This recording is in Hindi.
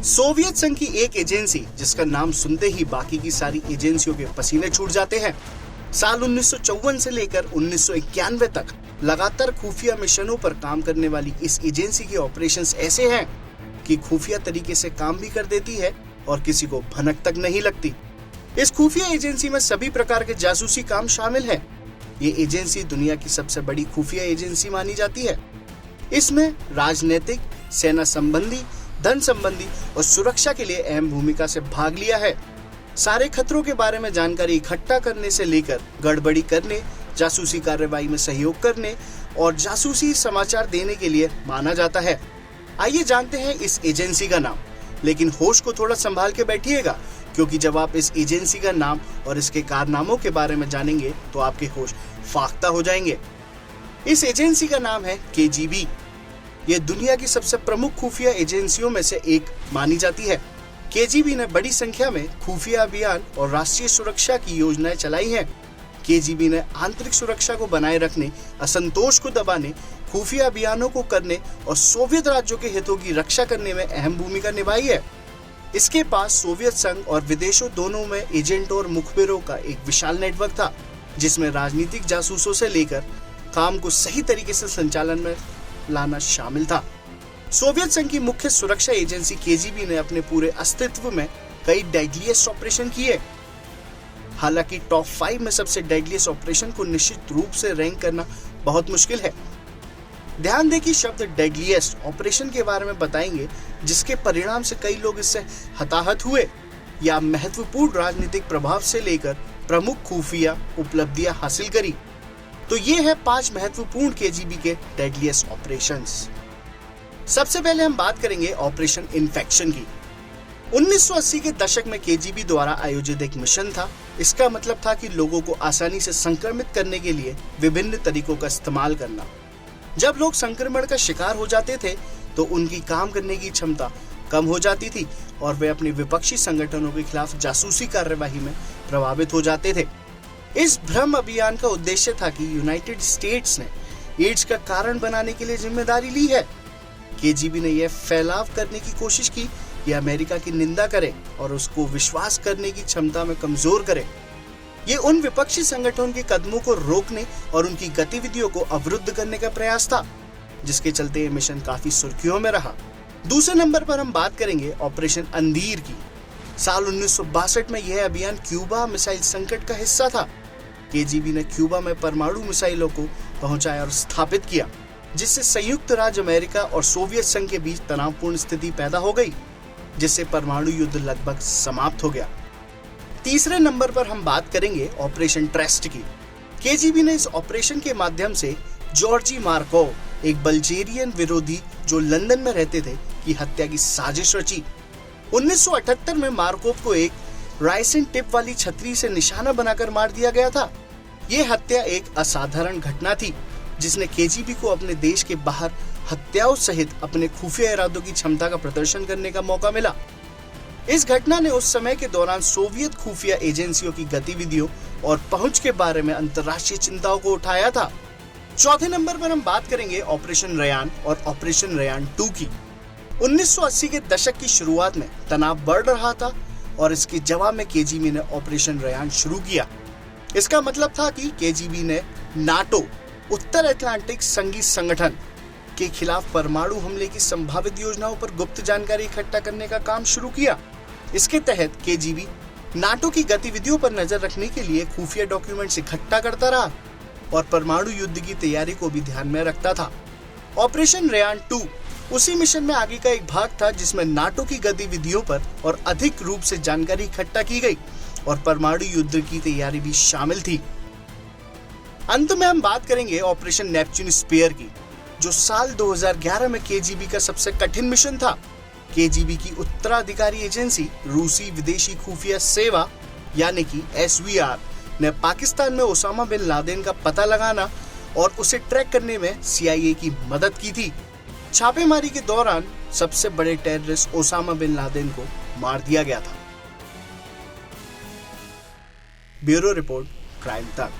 सोवियत संघ की एक एजेंसी जिसका नाम सुनते ही बाकी की सारी एजेंसियों के पसीने छूट जाते हैं। साल 1954 से लेकर 1991 तक लगातार खुफिया मिशनों पर काम करने वाली इस एजेंसी के ऑपरेशंस ऐसे हैं कि खुफिया तरीके से काम भी कर देती है और किसी को भनक तक नहीं लगती। इस खुफिया एजेंसी में सभी प्रकार के जासूसी काम शामिल है। ये एजेंसी दुनिया की सबसे बड़ी खुफिया एजेंसी मानी जाती है। इसमें राजनीतिक, सेना संबंधी, धन संबंधी और सुरक्षा के लिए अहम भूमिका से भाग लिया है। सारे खतरों के बारे में जानकारी इकट्ठा करने से लेकर गड़बड़ी करने, जासूसी कार्रवाई में सहयोग करने और जासूसी समाचार देने के लिए माना जाता है। आइए जानते हैं इस एजेंसी का नाम, लेकिन होश को थोड़ा संभाल के बैठिएगा, क्योंकि जब आप इस एजेंसी का नाम और इसके कारनामों के बारे में जानेंगे तो आपके होश फाख्ता हो जाएंगे। इस एजेंसी का नाम है केजीबी। ये दुनिया की सबसे प्रमुख खुफिया एजेंसियों में से एक मानी जाती है। केजीबी ने बड़ी संख्या में खुफिया अभियान और राष्ट्रीय सुरक्षा की योजनाएं चलाई हैं। केजीबी ने आंतरिक सुरक्षा को बनाए रखने, असंतोष को दबाने, खुफिया अभियानों को करने और सोवियत राज्यों के हितों की रक्षा करने में अहम भूमिका निभाई है। इसके पास सोवियत संघ और विदेशों दोनों में एजेंटों और मुखबिरों का एक विशाल नेटवर्क था, जिसमें राजनीतिक जासूसों से लेकर काम को सही तरीके से संचालन में लाना शामिल था। सोवियत संघ की मुख्य सुरक्षा एजेंसी केजीबी ने अपने पूरे अस्तित्व में कई डेडलीस्ट ऑपरेशन किए। हालांकि टॉप 5 में सबसे डेडलीस्ट ऑपरेशन को निश्चित रूप से रैंक करना बहुत मुश्किल है। ध्यान दें कि शब्द डेडलीस्ट ऑपरेशन के बारे में बताएंगे, जिसके परिणाम से कई लोग इससे हताहत हुए या महत्वपूर्ण राजनीतिक प्रभाव से लेकर प्रमुख खुफिया उपलब्धियां हासिल करी। तो ये है 5 महत्वपूर्ण केजीबी के डेडलीस्ट ऑपरेशंस। सबसे पहले हम बात करेंगे ऑपरेशन इन्फेक्शन की। 1980 के दशक में केजीबी द्वारा आयोजित एक मिशन था। इसका मतलब था कि लोगों को आसानी से संक्रमित करने के लिए विभिन्न तरीकों का इस्तेमाल करना। जब लोग संक्रमण का शिकार हो जाते थे तो उनकी काम करने की क्षमता कम हो जाती थी और वे अपने विपक्षी संगठनों के खिलाफ जासूसी कार्यवाही में प्रभावित हो जाते थे। इस भ्रम अभियान का उद्देश्य था कि यूनाइटेड स्टेट्स ने एड्स का कारण बनाने के लिए जिम्मेदारी ली है। केजीबी ने यह फैलाव करने की कोशिश की कि अमेरिका की निंदा करे और उसको विश्वास करने की क्षमता में कमजोर करे। ये उन विपक्षी संगठनों के कदमों को रोकने और उनकी गतिविधियों को अवरुद्ध करने का प्रयास था, जिसके चलते ये मिशन काफी सुर्खियों में रहा। दूसरे नंबर पर हम बात करेंगे ऑपरेशन अंधीर की। साल 1962 में यह अभियान क्यूबा मिसाइल संकट का हिस्सा था। केजीबी ने क्यूबा में परमाणु मिसाइलों को पहुंचाया और स्थापित किया, जिससे संयुक्त राज्य अमेरिका और सोवियत संघ के बीच तनावपूर्ण स्थिति पैदा हो गई, जिससे परमाणु युद्ध लगभग समाप्त हो गया। तीसरे नंबर पर हम बात करेंगे ऑपरेशन ट्रस्ट की। केजीबी ने इस ऑपरेशन के माध्यम से जॉर्जी मार्कोव, एक बल्गेरियन विरोधी जो लंदन में रहते थे, की हत्या की साजिश रची। 1978 में मार्कोव को एक राइसिन टिप वाली छतरी से निशाना बनाकर मार दिया गया था। ये हत्या एक असाधारण घटना थी, जिसने केजीबी को अपने देश के बाहर हत्याओं सहित अपने खुफिया इरादों की क्षमता का प्रदर्शन करने का मौका मिला। इस घटना ने उस समय के दौरान सोवियत खुफिया एजेंसियों की गतिविधियों और पहुंच के बारे में अंतर्राष्ट्रीय चिंताओं को उठाया था। चौथे नंबर पर हम बात करेंगे ऑपरेशन रेयान और ऑपरेशन रेयान 2 की। 1980 के दशक की शुरुआत में तनाव बढ़ रहा था और इसके जवाब में केजीबी ने ऑपरेशन रेयान शुरू किया। इसका मतलब था कि केजीबी ने नाटो, उत्तर अटलांटिक संघीय संगठन के खिलाफ परमाणु हमले की संभावित योजनाओं पर गुप्त जानकारी इकट्ठा करने का काम शुरू किया। इसके तहत केजीबी नाटो की गतिविधियों पर नजर रखने के लिए खुफिया डॉक्यूमेंट्स इकट्ठा करता रहा और परमाणु युद्ध की तैयारी को भी ध्यान में रखता था। ऑपरेशन रेयान 2 उसी मिशन में आगे का एक भाग था, जिसमें नाटो की गतिविधियों पर और अधिक रूप से जानकारी इकट्ठा की गई और परमाणु युद्ध की तैयारी भी शामिल थी। अंत में हम बात करेंगे ऑपरेशन नेपच्यून स्पेयर की, जो साल 2011 में केजीबी का सबसे कठिन मिशन था। केजीबी की उत्तराधिकारी एजेंसी रूसी विदेशी खुफिया सेवा यानी कि SVR ने पाकिस्तान में ओसामा बिन लादेन का पता लगाना और उसे ट्रैक करने में CIA की मदद की थी। छापेमारी के दौरान सबसे बड़े टेररिस्ट ओसामा बिन लादेन को मार दिया गया था। ब्यूरो रिपोर्ट, क्राइम तक।